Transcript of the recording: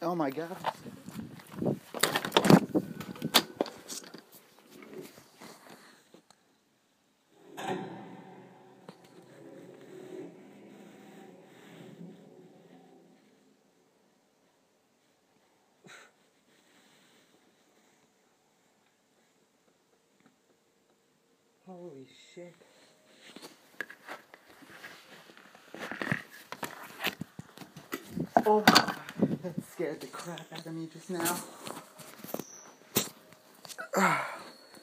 Oh my god. Holy shit. Oh my god, that scared the crap out of me just now.